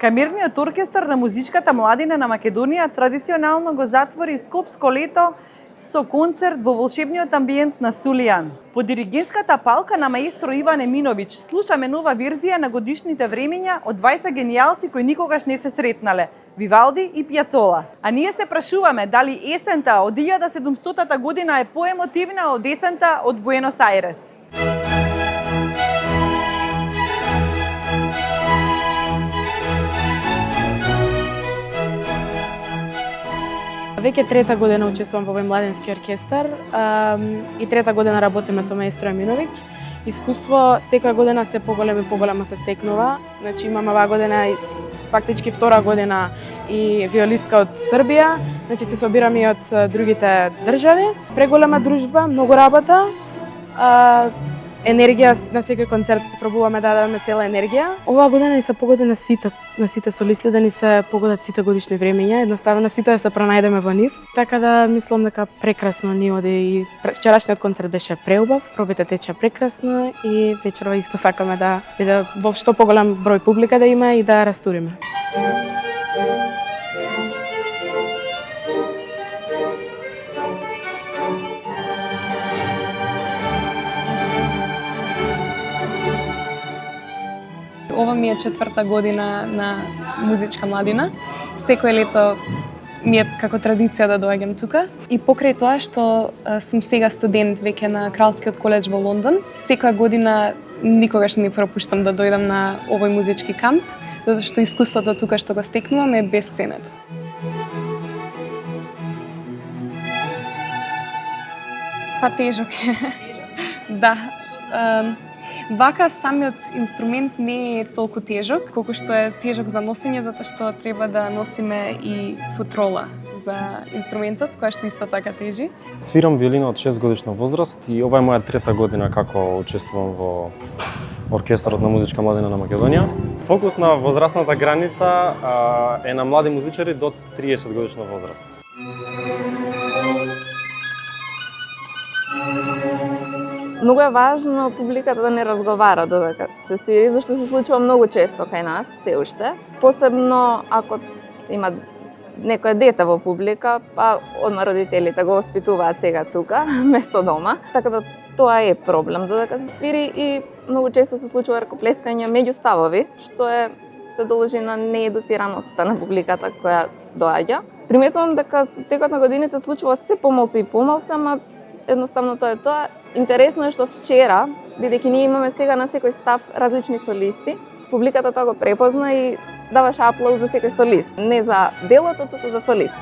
Камерниот оркестар на музичката младина на Македонија традиционално го затвори Скопско лето со концерт во волшебниот амбиент на Сулијан. По диригентската палка на маестро Иван Еминовиќ слушаме нова верзија на годишните времења од двајца генијалци кои никогаш не се сретнале – Вивалди и Пјацола. А ние се прашуваме дали есента од 1700 година е поемотивна од есента од Буенос Ајрес. Веќе трета година учествувам во овој младенски оркестар и трета година работиме со маестро Еминовиќ. Искуство секоја година се поголема се стекнува. Значи имаме оваа година фактички втора година и виолистка од Србија, значи се собираме и од другите држави. Преголема дружба, многу работа, енергија на секој концерт пробуваме да дадеме цела енергија. Оваа година ни се погоди на сите солисти да ни се погодат сите годишни времења, едноставно сите да се пронајдеме во нив. Така да мислам дека прекрасно ни оди и вчерашниот концерт беше преубав, пробите тече прекрасно и вечерва исто сакаме да биде во што поголем број публика да има и да растуриме. Ова ми е четврта година на музичка младина. Секој лето ми е како традиција да доаѓам тука. И покрај тоа што сум сега студент веќе на Кралскиот коледж во Лондон, секоја година никогаш не пропуштам да дојдам на овој музички камп, затоа што искуството тука што го стекнувам е бесценет. Па тежок е. Да. Вака самиот инструмент не е толку тежок, колку што е тежок за носење, затоа што треба да носиме и футрола за инструментот, која што исто така тежи. Свирам виолина од 6 годишна возраст и ова е моја трета година како учествувам во оркестарот на музичка младина на Македонија. Фокус на возрастната граница е на млади музичари до 30 годишна возраст. Многу е важно публиката да не разговара додека се свири, зашто се случува многу често кај нас, се уште. Посебно ако има некое дете во публика, па одма родителите го воспитуваат сега тука, место дома. Така да тоа е проблем додека се свири и многу често се случува ракоплескање меѓу ставови, што се должи на неедуцираноста на публиката која доаѓа. Приметувам дека со текот на годините случува се помалку и помалку, ама едноставно тоа е тоа. Интересно е што вчера, бидејќи ние имаме сега на секој став различни солисти, публиката тоа го препозна и даваше аплауз за секој солист. Не за делото, туку за солист.